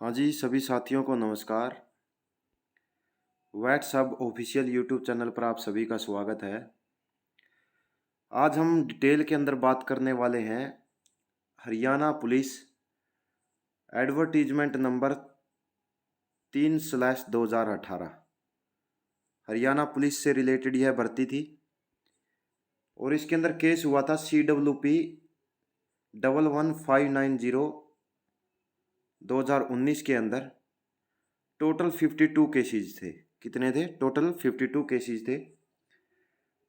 हाँ जी, सभी साथियों को नमस्कार। व्हाट्सअप ऑफिशियल यूट्यूब चैनल पर आप सभी का स्वागत है। आज हम डिटेल के अंदर बात करने वाले हैं Haryana police advertisement number 3/2018। Haryana police से रिलेटेड यह भर्ती थी और इसके अंदर केस हुआ था CWP 11590 2019 के अंदर। टोटल 52 केसेज थे। कितने थे? टोटल 52 केसेज थे।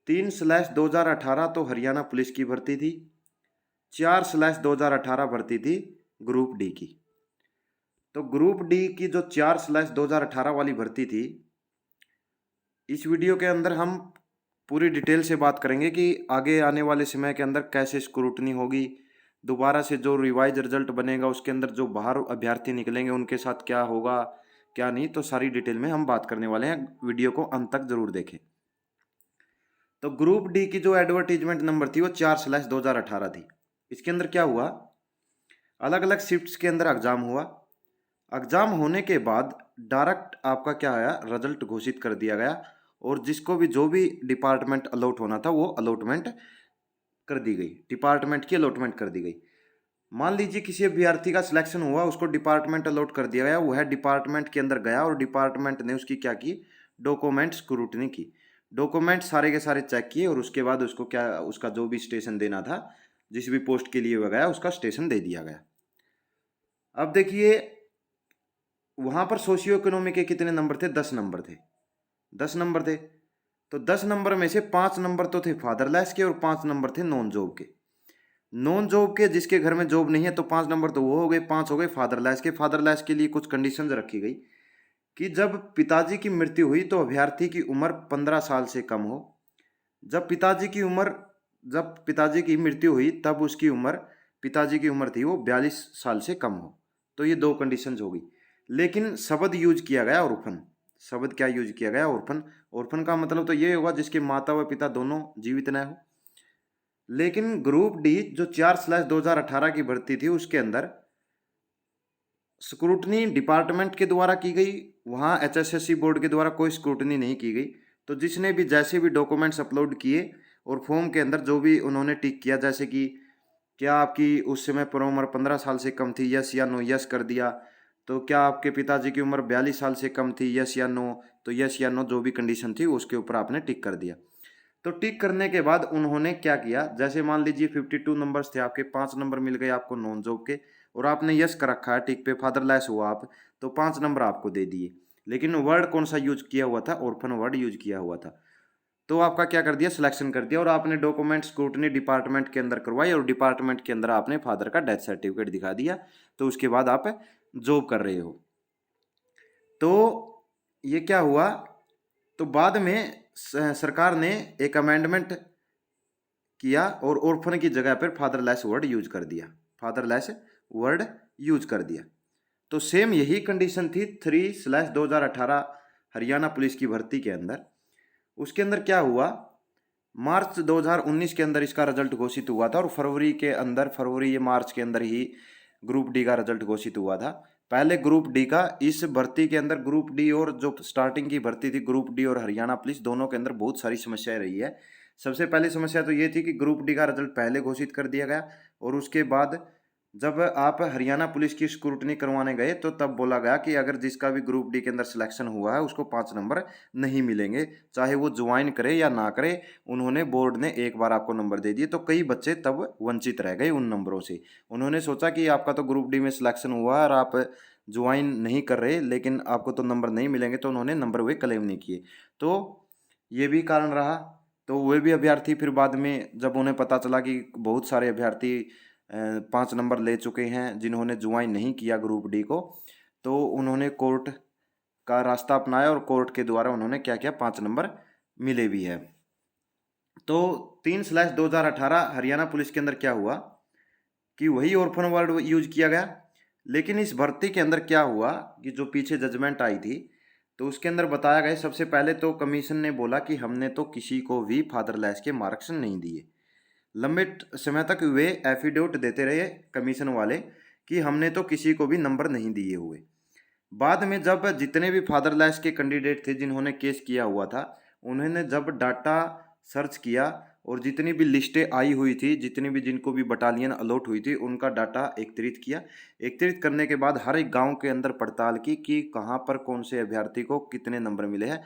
3/2018 तो हरियाणा पुलिस की भर्ती थी। 4/2018 भर्ती थी ग्रुप डी की। तो ग्रुप डी की जो 4/2018 वाली भर्ती थी, इस वीडियो के अंदर हम पूरी डिटेल से बात करेंगे कि आगे आने वाले समय के अंदर कैसे स्क्रूटनी होगी, दोबारा से जो रिवाइज रिजल्ट बनेगा उसके अंदर जो बाहर अभ्यर्थी निकलेंगे उनके साथ क्या होगा क्या नहीं, तो सारी डिटेल में हम बात करने वाले हैं। वीडियो को अंत तक जरूर देखें। तो ग्रुप डी की जो एडवर्टीजमेंट नंबर थी वो 4/2018 थी। इसके अंदर क्या हुआ, अलग अलग शिफ्ट्स के अंदर एग्जाम हुआ। एग्जाम होने के बाद डायरेक्ट आपका क्या आया, रिजल्ट घोषित कर दिया गया और जिसको भी जो भी डिपार्टमेंट अलॉट होना था वो अलॉटमेंट कर दी गई, डिपार्टमेंट की अलॉटमेंट कर दी गई। मान लीजिए किसी अभ्यर्थी का सिलेक्शन हुआ, उसको डिपार्टमेंट अलॉट कर दिया गया, वह डिपार्टमेंट के अंदर गया और डिपार्टमेंट ने उसकी क्या की, डॉक्यूमेंट स्क्रूटनी की। डॉक्यूमेंट सारे के सारे चेक किए और उसके बाद उसको क्या, उसका जो भी स्टेशन देना था, जिस भी पोस्ट के लिए वह गया उसका स्टेशन दे दिया गया। अब देखिए वहां पर सोशियो इकोनॉमी के कितने नंबर थे? 10 नंबर थे। 10 नंबर थे। तो 10 नंबर में से 5 नंबर तो थे फादरलेस के और 5 नंबर थे नॉन जॉब के। नॉन जॉब के जिसके घर में जॉब नहीं है तो 5 नंबर तो वो हो गए, 5 हो गए फादरलेस के। फादरलेस के लिए कुछ कंडीशंस रखी गई कि जब पिताजी की मृत्यु हुई तो अभ्यर्थी की उम्र 15 साल से कम हो। जब पिताजी की उम्र, जब पिताजी की मृत्यु हुई तब उसकी उम्र, पिताजी की उम्र थी वो 42 साल से कम हो। तो ये दो कंडीशंस होगी। लेकिन शब्द यूज किया गया ऑर्फन। शब्द क्या यूज किया गया? ऑर्फन। ऑर्फन का मतलब तो ये होगा जिसके माता व पिता दोनों जीवित न हो। लेकिन ग्रुप डी जो 4/2018 की भर्ती थी उसके अंदर स्क्रूटनी डिपार्टमेंट के द्वारा की गई, वहाँ HSSC बोर्ड के द्वारा कोई स्क्रूटनी नहीं की गई। तो जिसने भी जैसे भी डॉक्यूमेंट्स अपलोड किए और फॉर्म के अंदर जो भी उन्होंने टिक किया, जैसे कि क्या आपकी उस समय पर उम्र 15 साल से कम थी, यस या नो, यस कर दिया। तो क्या आपके पिताजी की उम्र 42 साल से कम थी, यस या नो, तो यस या नो जो भी कंडीशन थी उसके ऊपर आपने टिक कर दिया। तो टिक करने के बाद उन्होंने क्या किया, जैसे मान लीजिए 52 नंबर्स थे आपके, 5 नंबर मिल गए आपको नॉन जॉब के और आपने यस कर रखा है टिक पे, फादरलेस हुआ आप, तो 5 नंबर आपको दे दिए। लेकिन वर्ड कौन सा यूज किया हुआ था? ऑर्फन वर्ड यूज किया हुआ था। तो आपका क्या कर दिया, सिलेक्शन कर दिया और आपने डॉक्यूमेंट स्क्रूटनी डिपार्टमेंट के अंदर करवाई और डिपार्टमेंट के अंदर आपने फादर का डेथ सर्टिफिकेट दिखा दिया। तो उसके बाद आप जॉब कर रहे हो। तो ये क्या हुआ, तो बाद में सरकार ने एक अमेंडमेंट किया और ऑर्फन की जगह पर फादरलेस वर्ड यूज कर दिया। फादरलेस वर्ड यूज कर दिया। तो सेम यही कंडीशन थी 3/2018 हरियाणा पुलिस की भर्ती के अंदर। उसके अंदर क्या हुआ, मार्च 2019 के अंदर इसका रिजल्ट घोषित हुआ था और फरवरी के अंदर, फरवरी या मार्च के अंदर ही ग्रुप डी का रिजल्ट घोषित हुआ था। पहले ग्रुप डी का, इस भर्ती के अंदर ग्रुप डी और जो स्टार्टिंग की भर्ती थी ग्रुप डी और हरियाणा पुलिस दोनों के अंदर बहुत सारी समस्याएं रही है। सबसे पहली समस्या तो ये थी कि ग्रुप डी का रिजल्ट पहले घोषित कर दिया गया और उसके बाद जब आप हरियाणा पुलिस की स्क्रूटनी करवाने गए तो तब बोला गया कि अगर जिसका भी ग्रुप डी के अंदर सिलेक्शन हुआ है उसको 5 नंबर नहीं मिलेंगे, चाहे वो ज्वाइन करे या ना करे। उन्होंने, बोर्ड ने एक बार आपको नंबर दे दिए, तो कई बच्चे तब वंचित रह गए उन नंबरों से। उन्होंने सोचा कि आपका तो ग्रुप डी में सिलेक्शन हुआ और आप ज्वाइन नहीं कर रहे लेकिन आपको तो नंबर नहीं मिलेंगे, तो उन्होंने नंबर वे क्लेम नहीं किए। तो ये भी कारण रहा। तो वे भी अभ्यर्थी फिर बाद में जब उन्हें पता चला कि बहुत सारे अभ्यर्थी 5 नंबर ले चुके हैं जिन्होंने ज्वाइन नहीं किया ग्रुप डी को, तो उन्होंने कोर्ट का रास्ता अपनाया और कोर्ट के द्वारा उन्होंने क्या किया, 5 नंबर मिले भी है। तो 3/2018 हरियाणा पुलिस के अंदर क्या हुआ कि वही ऑर्फन वर्ड यूज किया गया। लेकिन इस भर्ती के अंदर क्या हुआ कि जो पीछे जजमेंट आई थी तो उसके अंदर बताया गया, सबसे पहले तो कमीशन ने बोला कि हमने तो किसी को भी फादरलेस के मार्क्स नहीं दिए। लंबे समय तक वे एफिडेविट देते रहे कमीशन वाले कि हमने तो किसी को भी नंबर नहीं दिए हुए। बाद में जब जितने भी फादरलेस के कैंडिडेट थे जिन्होंने केस किया हुआ था, उन्होंने जब डाटा सर्च किया और जितनी भी लिस्टें आई हुई थी, जितनी भी जिनको भी बटालियन अलॉट हुई थी, उनका डाटा एकत्रित किया। एकत्रित करने के बाद हर एक गांव के अंदर पड़ताल की कि कहाँ पर कौन से अभ्यर्थी को कितने नंबर मिले हैं।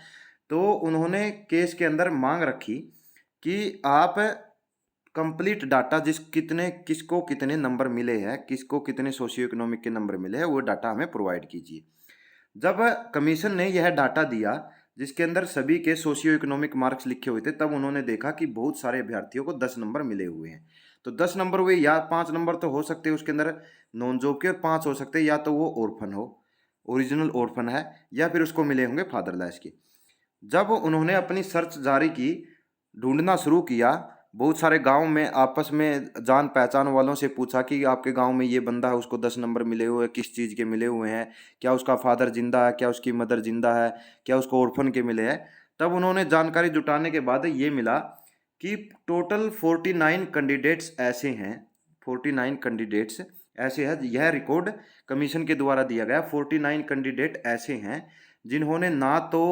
तो उन्होंने केस के अंदर मांग रखी कि आप कंप्लीट डाटा किसको कितने नंबर मिले हैं, किसको कितने सोशियो इकोनॉमिक के नंबर मिले हैं, वो डाटा हमें प्रोवाइड कीजिए। जब कमीशन ने यह डाटा दिया जिसके अंदर सभी के सोशियो इकोनॉमिक मार्क्स लिखे हुए थे, तब उन्होंने देखा कि बहुत सारे अभ्यर्थियों को 10 नंबर मिले हुए हैं। तो 10 नंबर हुए, या 5 नंबर तो हो सकते हैं उसके अंदर नॉन जॉब के, और 5 हो सकते हैं या तो वो ऑर्फन हो, ओरिजिनल ऑर्फन है, या फिर उसको मिले होंगे फादरलेस के। जब उन्होंने अपनी सर्च जारी की, ढूंढना शुरू किया, बहुत सारे गांव में आपस में जान पहचान वालों से पूछा कि आपके गांव में ये बंदा है, उसको 10 नंबर मिले हुए हैं, किस चीज़ के मिले हुए हैं, क्या उसका फादर जिंदा है, क्या उसकी मदर जिंदा है, क्या उसको ऑर्फन के मिले हैं। तब उन्होंने जानकारी जुटाने के बाद ये मिला कि टोटल 49 कैंडिडेट्स ऐसे हैं, 49 कैंडिडेट्स ऐसे हैं, यह रिकॉर्ड कमीशन के द्वारा दिया गया। 49 कैंडिडेट ऐसे हैं जिन्होंने ना तो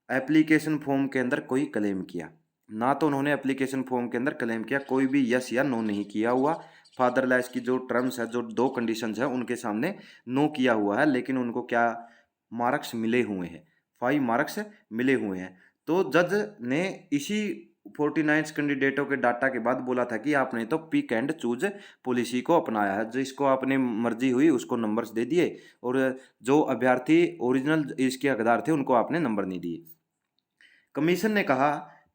एप्लीकेशन फॉर्म के अंदर कोई क्लेम किया, ना तो उन्होंने एप्लीकेशन फॉर्म के अंदर क्लेम किया, कोई भी यस या नो नहीं किया हुआ। फादरलेस की जो टर्म्स है, जो 2 कंडीशंस है, उनके सामने नो किया हुआ है, लेकिन उनको क्या मार्क्स मिले हुए हैं, 5 मार्क्स मिले हुए हैं। तो जज ने इसी 49 कैंडिडेटों के डाटा के बाद बोला था कि आपने तो पिक एंड चूज पॉलिसी को अपनाया है, जिसको आपने मर्जी हुई उसको नंबर्स दे दिए, और जो अभ्यर्थी ओरिजिनल इसके हकदार थे उनको आपने नंबर नहीं दिए। कमीशन ने कहा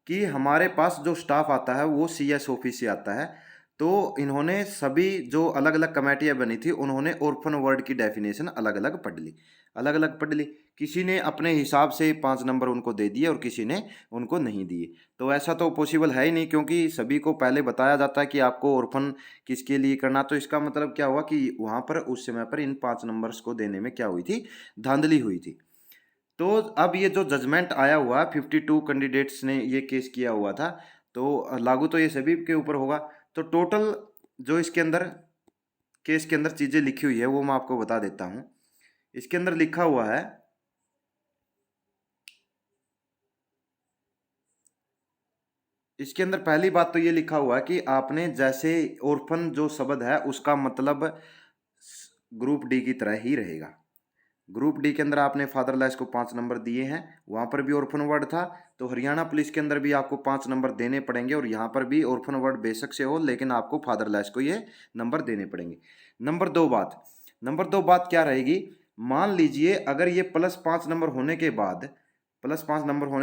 कि हमारे पास जो स्टाफ आता है वो सीएस ऑफिस से आता है। तो इन्होंने सभी जो अलग अलग कमेटियां बनी थी, उन्होंने ऑर्फन वर्ड की डेफिनेशन अलग अलग पढ़ ली, अलग अलग पढ़ ली। किसी ने अपने हिसाब से 5 नंबर उनको दे दिए और किसी ने उनको नहीं दिए। तो ऐसा तो पॉसिबल है ही नहीं, क्योंकि सभी को पहले बताया जाता है कि आपको ऑर्फन किसके लिए करना। तो इसका मतलब क्या हुआ कि वहाँ पर उस समय पर इन 5 नंबर्स को देने में क्या हुई थी, धांधली हुई थी। तो अब ये जो जजमेंट आया हुआ, 52 कैंडिडेट्स ने ये केस किया हुआ था, तो लागू तो ये सभी के ऊपर होगा। तो टोटल जो इसके अंदर केस के अंदर चीज़ें लिखी हुई है वो मैं आपको बता देता हूँ। इसके अंदर लिखा हुआ है, इसके अंदर पहली बात तो ये लिखा हुआ है कि आपने जैसे ऑर्फन जो शब्द है उसका मतलब ग्रुप डी की तरह ही रहेगा। ग्रुप डी के अंदर आपने फादरलेस को 5 नंबर दिए हैं, वहाँ पर भी ऑर्फन वर्ड था, तो हरियाणा पुलिस के अंदर भी आपको 5 नंबर देने पड़ेंगे, और यहाँ पर भी ऑर्फन वर्ड बेशक से हो, लेकिन आपको फादरलेस को ये नंबर देने पड़ेंगे। नंबर 2 बात क्या रहेगी, मान लीजिए अगर ये +5 नंबर होने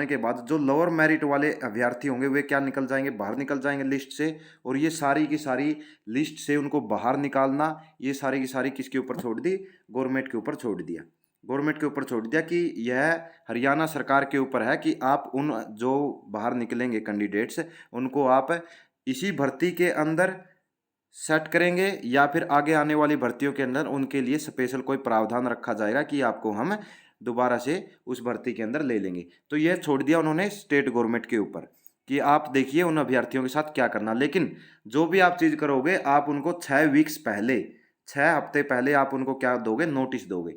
के बाद जो लोअर मेरिट वाले अभ्यर्थी होंगे वे क्या निकल जाएंगे, बाहर निकल जाएंगे लिस्ट से। और ये सारी की सारी लिस्ट से उनको बाहर निकालना, ये सारी की सारी किसके ऊपर छोड़ दी, गवर्नमेंट के ऊपर छोड़ दिया। गवर्नमेंट के ऊपर छोड़ दिया कि यह हरियाणा सरकार के ऊपर है कि आप उन जो बाहर निकलेंगे कैंडिडेट्स, उनको आप इसी भर्ती के अंदर सेट करेंगे, या फिर आगे आने वाली भर्तियों के अंदर उनके लिए स्पेशल कोई प्रावधान रखा जाएगा कि आपको हम दोबारा से उस भर्ती के अंदर ले लेंगे। तो यह छोड़ दिया उन्होंने स्टेट गवर्नमेंट के ऊपर कि आप देखिए उन अभ्यर्थियों के साथ क्या करना। लेकिन जो भी आप चीज़ करोगे, आप उनको 6 वीक्स पहले, 6 हफ्ते पहले आप उनको क्या दोगे, नोटिस दोगे।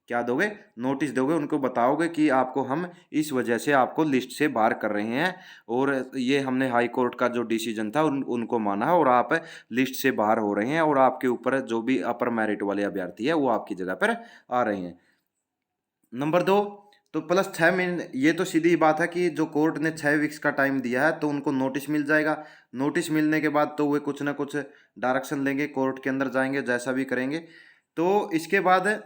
क्या दोगे, नोटिस दोगे, उनको बताओगे कि आपको हम इस वजह से आपको लिस्ट से बाहर कर रहे हैं, और ये हमने हाई कोर्ट का जो डिसीजन था उनको माना है, और आप लिस्ट से बाहर हो रहे हैं, और आपके ऊपर जो भी अपर मेरिट वाले अभ्यर्थी है वो आपकी जगह पर आ रहे हैं। नंबर 2, तो +6 महीने, ये तो सीधी बात है कि जो कोर्ट ने 6 वीक्स का टाइम दिया है तो उनको नोटिस मिल जाएगा। नोटिस मिलने के बाद तो वे कुछ ना कुछ डायरेक्शन लेंगे, कोर्ट के अंदर जाएंगे, जैसा भी करेंगे। तो इसके बाद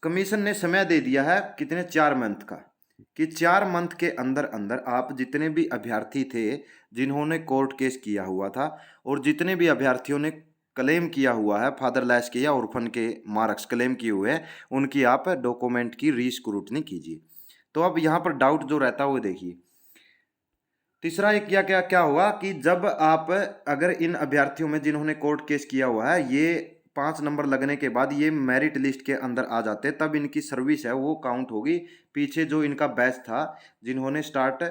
कमीशन ने समय दे दिया है कितने, 4 मंथ का, कि 4 मंथ के अंदर अंदर आप जितने भी अभ्यर्थी थे जिन्होंने कोर्ट केस किया हुआ था, और जितने भी अभ्यर्थियों ने क्लेम किया हुआ है फादरलेस के या ऑर्फन के मार्क्स क्लेम किए हुए हैं, उनकी आप डॉक्यूमेंट की रीस्क्रूटनी कीजिए। तो अब यहाँ पर डाउट जो रहता है वो देखिए। तीसरा एक क्या क्या क्या हुआ कि जब आप अगर इन अभ्यर्थियों में जिन्होंने कोर्ट केस किया हुआ है, ये 5 नंबर लगने के बाद ये मेरिट लिस्ट के अंदर आ जाते, तब इनकी सर्विस है वो काउंट होगी। पीछे जो इनका बैच था जिन्होंने स्टार्ट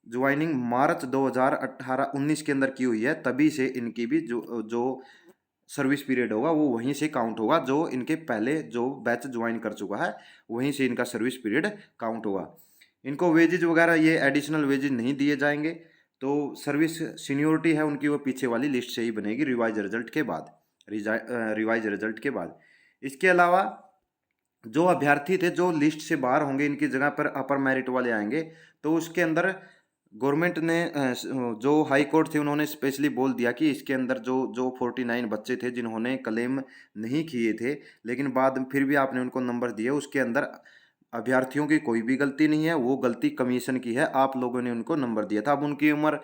ज्वाइनिंग मार्च 2018-19 के अंदर की हुई है, तभी से इनकी भी जो जो सर्विस पीरियड होगा वो वहीं से काउंट होगा, जो इनके पहले जो बैच ज्वाइन कर चुका है वहीं से इनका सर्विस पीरियड काउंट होगा। इनको वेजेज वगैरह ये एडिशनल वेजेज नहीं दिए जाएंगे। तो सर्विस सीनियोरिटी है उनकी वो पीछे वाली लिस्ट से ही बनेगी रिवाइज रिजल्ट के बाद, रिवाइज रिजल्ट के बाद। इसके अलावा जो अभ्यर्थी थे जो लिस्ट से बाहर होंगे, इनकी जगह पर अपर मेरिट वाले आएंगे, तो उसके अंदर गवर्नमेंट ने जो हाई कोर्ट थे उन्होंने स्पेशली बोल दिया कि इसके अंदर जो जो 49 बच्चे थे जिन्होंने क्लेम नहीं किए थे लेकिन बाद में फिर भी आपने उनको नंबर दिए, उसके अंदर अभ्यर्थियों की कोई भी गलती नहीं है, वो गलती कमीशन की है, आप लोगों ने उनको नंबर दिया था। अब उनकी उम्र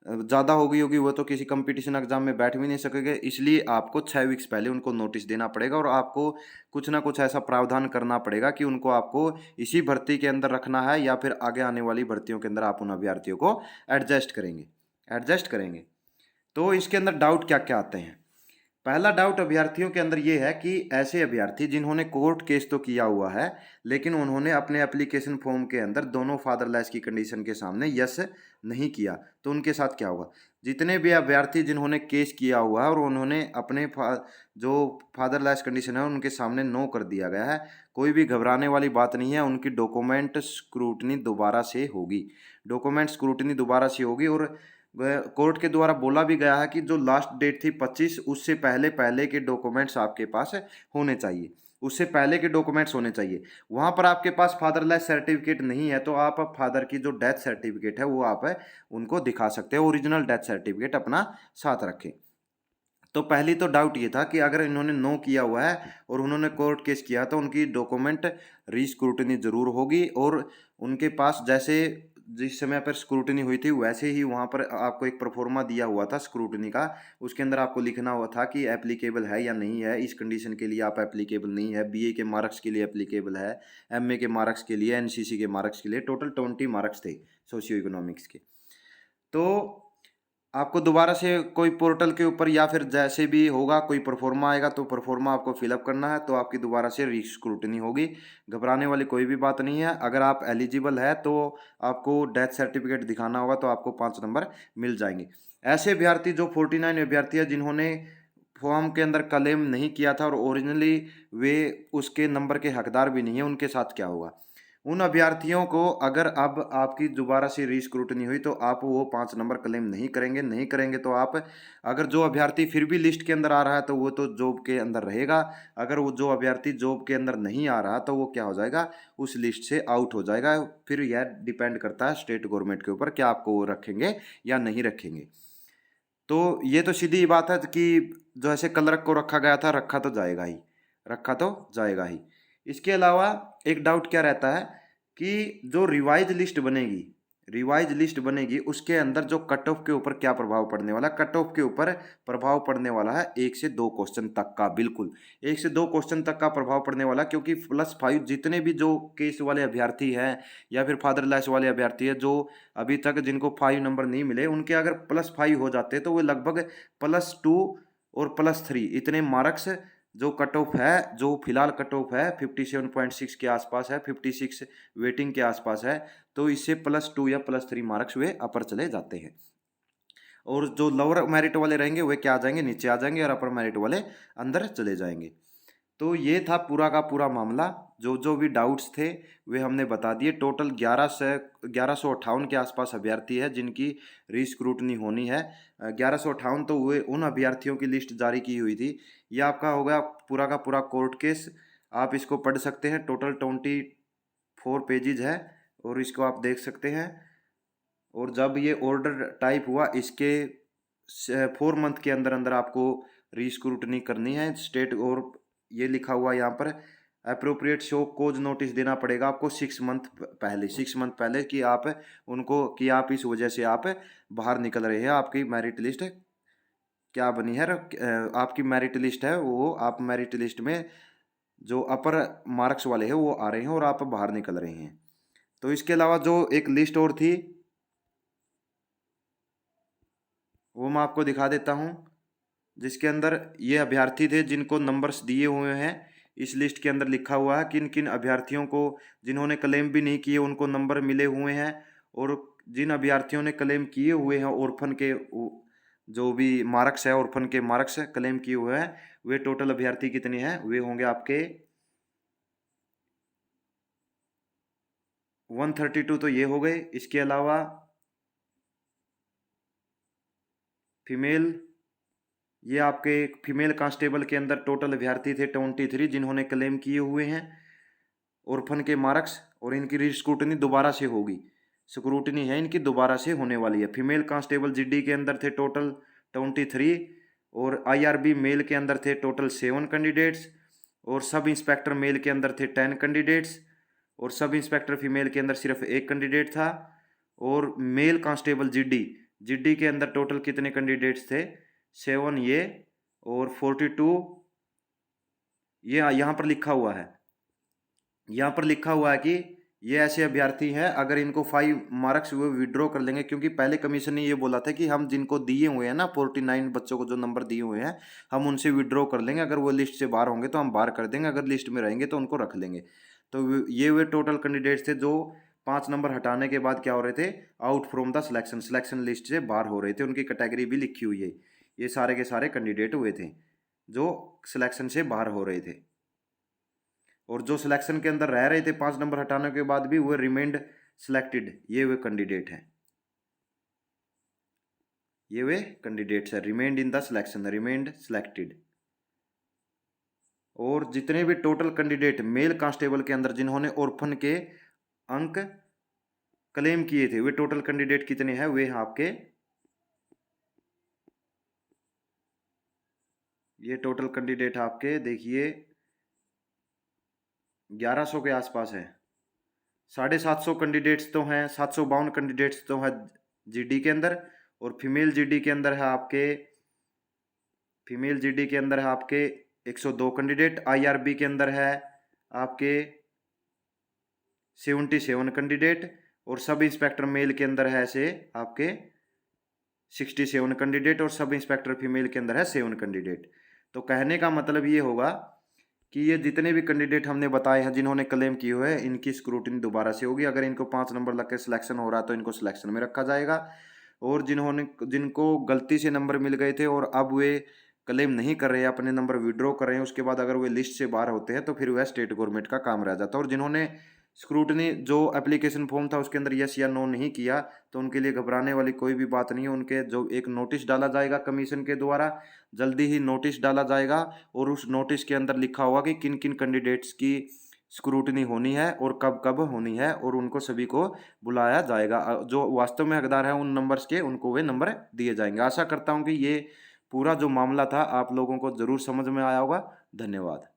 ज़्यादा हो गई होगी, वो तो किसी कंपटीशन एग्जाम में बैठ भी नहीं सकेंगे, इसलिए आपको 6 वीक्स पहले उनको नोटिस देना पड़ेगा और आपको कुछ ना कुछ ऐसा प्रावधान करना पड़ेगा कि उनको आपको इसी भर्ती के अंदर रखना है या फिर आगे आने वाली भर्तियों के अंदर आप उन अभ्यर्थियों को एडजस्ट करेंगे। तो इसके अंदर डाउट क्या क्या आते हैं। पहला डाउट अभ्यर्थियों के अंदर ये है कि ऐसे अभ्यर्थी जिन्होंने कोर्ट केस तो किया हुआ है लेकिन उन्होंने अपने एप्लीकेशन फॉर्म के अंदर दोनों फादरलेस की कंडीशन के सामने यस नहीं किया, तो उनके साथ क्या होगा। जितने भी अभ्यर्थी जिन्होंने केस किया हुआ है और उन्होंने अपने जो फादरलेस कंडीशन है उनके सामने नो कर दिया गया है, कोई भी घबराने वाली बात नहीं है, उनकी डॉक्यूमेंट स्क्रूटनी दोबारा से होगी, डॉक्यूमेंट स्क्रूटनी दोबारा से होगी। और कोर्ट के द्वारा बोला भी गया है कि जो लास्ट डेट थी 25, उससे पहले पहले के डॉक्यूमेंट्स आपके पास होने चाहिए, उससे पहले के डॉक्यूमेंट्स होने चाहिए। वहाँ पर आपके पास फादरलेस सर्टिफिकेट नहीं है तो आप फादर की जो डेथ सर्टिफिकेट है वो आप उनको दिखा सकते हो, ओरिजिनल डेथ सर्टिफिकेट अपना साथ रखें। तो पहली तो डाउट ये था कि अगर इन्होंने नो किया हुआ है और उन्होंने कोर्ट केस किया तो उनकी डॉक्यूमेंट रीस्क्रूटनी जरूर होगी, और उनके पास जैसे जिस समय पर स्क्रूटनी हुई थी वैसे ही वहाँ पर आपको एक प्रोफोर्मा दिया हुआ था स्क्रूटनी का, उसके अंदर आपको लिखना हुआ था कि एप्लीकेबल है या नहीं है, इस कंडीशन के लिए आप एप्लीकेबल नहीं है, बीए के मार्क्स के लिए एप्लीकेबल है, एमए के मार्क्स के लिए, एनसीसी के मार्क्स के लिए, टोटल 20 मार्क्स थे सोशियो इकोनॉमिक्स के। तो आपको दोबारा से कोई पोर्टल के ऊपर या फिर जैसे भी होगा कोई परफॉर्मा आएगा तो परफॉर्मा आपको फिलअप करना है, तो आपकी दोबारा से रीस्क्रूटनी होगी, घबराने वाली कोई भी बात नहीं है। अगर आप एलिजिबल है तो आपको डेथ सर्टिफिकेट दिखाना होगा तो आपको 5 नंबर मिल जाएंगे। ऐसे अभ्यर्थी जो 49 अभ्यर्थी है जिन्होंने फॉर्म के अंदर क्लेम नहीं किया था और ओरिजिनली वे उसके नंबर के हकदार भी नहीं है, उनके साथ क्या होगा। उन अभ्यर्थियों को अगर अब आपकी दोबारा से रीस्क्रूटनी हुई तो आप वो 5 नंबर क्लेम नहीं करेंगे तो आप, अगर जो अभ्यर्थी फिर भी लिस्ट के अंदर आ रहा है तो वो तो जॉब के अंदर रहेगा, अगर वो जो अभ्यर्थी जॉब के अंदर नहीं आ रहा तो वो क्या हो जाएगा, उस लिस्ट से आउट हो जाएगा। फिर यह डिपेंड करता है स्टेट गवर्नमेंट के ऊपर कि आपको वो रखेंगे या नहीं रखेंगे। तो ये तो सीधी बात है कि जो ऐसे क्लर्क को रखा गया था रखा तो जाएगा ही। इसके अलावा एक डाउट क्या रहता है कि जो रिवाइज लिस्ट बनेगी उसके अंदर जो कट ऑफ के ऊपर क्या प्रभाव पड़ने वाला है। कट ऑफ के ऊपर प्रभाव पड़ने वाला है 1 से 2 क्वेश्चन तक का, बिल्कुल 1 से 2 क्वेश्चन तक का प्रभाव पड़ने वाला, क्योंकि +5 जितने भी जो केस वाले अभ्यर्थी हैं या फिर फादरलेस वाले अभ्यर्थी है जो अभी तक जिनको 5 नंबर नहीं मिले, उनके अगर +5 हो जाते तो वे लगभग +2 और +3 इतने मार्क्स जो कट ऑफ है, जो फिलहाल कट ऑफ है 57.6 के आसपास है, 56 वेटिंग के आसपास है, तो इससे +2 या +3 मार्क्स वे अपर चले जाते हैं। और जो लोअर मेरिट वाले रहेंगे वे क्या आ जाएंगे, नीचे आ जाएंगे, और अपर मेरिट वाले अंदर चले जाएंगे। तो ये था पूरा का पूरा मामला, जो जो भी डाउट्स थे वे हमने बता दिए। टोटल 1158 के आसपास अभ्यर्थी है जिनकी रीस्क्रूटनी होनी है। 1158 तो वे उन अभ्यर्थियों की लिस्ट जारी की हुई थी। ये आपका हो गया पूरा का पूरा कोर्ट केस, आप इसको पढ़ सकते हैं। टोटल 24 पेजेज है और इसको आप देख सकते हैं। और जब ये ऑर्डर टाइप हुआ इसके 4 मंथ के अंदर अंदर आपको रीस्क्रूटनी करनी है स्टेट, और ये लिखा हुआ यहाँ पर अप्रोप्रिएट शो कोज नोटिस देना पड़ेगा आपको 6 मंथ पहले कि आप उनको कि आप इस वजह से आप बाहर निकल रहे हैं, आपकी मेरिट लिस्ट क्या बनी है, आपकी मेरिट लिस्ट है वो, आप मेरिट लिस्ट में जो अपर मार्क्स वाले हैं वो आ रहे हैं और आप बाहर निकल रहे हैं। तो इसके अलावा जो एक लिस्ट और थी वो मैं आपको दिखा देता हूँ, जिसके अंदर ये अभ्यर्थी थे जिनको नंबर्स दिए हुए हैं। इस लिस्ट के अंदर लिखा हुआ है किन किन अभ्यर्थियों को जिन्होंने क्लेम भी नहीं किए उनको नंबर मिले हुए हैं, और जिन अभ्यर्थियों ने क्लेम किए हुए हैं ऑर्फन के जो भी मार्क्स है, ऑर्फन के मार्क्स क्लेम किए हुए हैं, वे टोटल अभ्यर्थी कितने हैं, वे होंगे आपके 132। तो ये हो गए। इसके अलावा फीमेल, ये आपके फीमेल कांस्टेबल के अंदर टोटल अभ्यर्थी थे 23 जिन्होंने क्लेम किए हुए हैं ऑर्फन के मार्क्स, और इनकी रीस्क्रूटनी दोबारा से होगी। स्क्रूटनी है इनकी दोबारा से होने वाली है। फीमेल कांस्टेबल जीडी के अंदर थे टोटल 23, और आईआरबी मेल के अंदर थे टोटल 7 कैंडिडेट्स, और सब इंस्पेक्टर मेल के अंदर थे 10 कैंडिडेट्स, और सब इंस्पेक्टर फीमेल के अंदर सिर्फ एक कैंडिडेट था। और मेल कांस्टेबल जीडी, जीडी के अंदर टोटल कितने कैंडिडेट्स थे, 7 ये, और 42 ये यहाँ पर लिखा हुआ है। यहाँ पर लिखा हुआ है कि ये ऐसे अभ्यर्थी हैं अगर इनको 5 मार्क्स वो विड्रॉ कर लेंगे, क्योंकि पहले कमीशन ने ये बोला था कि हम जिनको दिए हुए हैं ना 49 बच्चों को जो नंबर दिए हुए हैं हम उनसे विड्रॉ कर लेंगे, अगर वो लिस्ट से बाहर होंगे तो हम बाहर कर देंगे, अगर लिस्ट में रहेंगे तो उनको रख लेंगे। तो ये वे टोटल कैंडिडेट्स थे जो 5 नंबर हटाने के बाद क्या हो रहे थे, out from the selection list से बाहर हो रहे थे। उनकी कैटेगरी भी लिखी हुई है। ये सारे के सारे कैंडिडेट हुए थे जो सिलेक्शन से बाहर हो रहे थे, और जो सिलेक्शन के अंदर रह रहे थे 5 नंबर हटाने के बाद भी वो रिमेंड सिलेक्टेड। ये वे कैंडिडेट हैं, ये वे कैंडिडेट्स हैं remained in the selection, remained selected. और जितने भी टोटल कैंडिडेट मेल कांस्टेबल के अंदर जिन्होंने ऑर्फन के अंक क्लेम किए थे, वे टोटल कैंडिडेट कितने हैं, वे हैं आपके, ये टोटल कैंडिडेट आपके देखिए 1100 के आसपास है। 750 कैंडिडेट्स तो हैं, 752 कैंडिडेट्स तो है जीडी के अंदर, और फीमेल जीडी के अंदर है आपके, फीमेल जीडी के अंदर है आपके 102 कैंडिडेट। आईआरबी के अंदर है आपके 77 कैंडिडेट, और सब इंस्पेक्टर मेल के अंदर है ऐसे आपके 67 कैंडिडेट, और सब इंस्पेक्टर फीमेल के अंदर है 7 कैंडिडेट। तो कहने का मतलब ये होगा कि ये जितने भी कैंडिडेट हमने बताए हैं जिन्होंने क्लेम किए हुए हैं, इनकी स्क्रूटनी दोबारा से होगी। अगर इनको 5 नंबर लग के सिलेक्शन हो रहा है तो इनको सिलेक्शन में रखा जाएगा, और जिनको गलती से नंबर मिल गए थे और अब वे क्लेम नहीं कर रहे हैं, अपने नंबर विड्रॉ कर रहे हैं, उसके बाद अगर वे लिस्ट से बाहर होते हैं तो फिर वह स्टेट गवर्नमेंट का काम रह जाता है। और जिन्होंने स्क्रूटनी जो एप्लीकेशन फॉर्म था उसके अंदर यस या नो नहीं किया, तो उनके लिए घबराने वाली कोई भी बात नहीं है। उनके जो एक नोटिस डाला जाएगा कमीशन के द्वारा, जल्दी ही नोटिस डाला जाएगा, और उस नोटिस के अंदर लिखा होगा कि किन किन कैंडिडेट्स की स्क्रूटनी होनी है और कब कब होनी है, और उनको सभी को बुलाया जाएगा। जो वास्तव में हकदार है उन नंबर्स के, उनको वे नंबर दिए जाएंगे। आशा करता हूँ कि ये पूरा जो मामला था आप लोगों को ज़रूर समझ में आया होगा। धन्यवाद।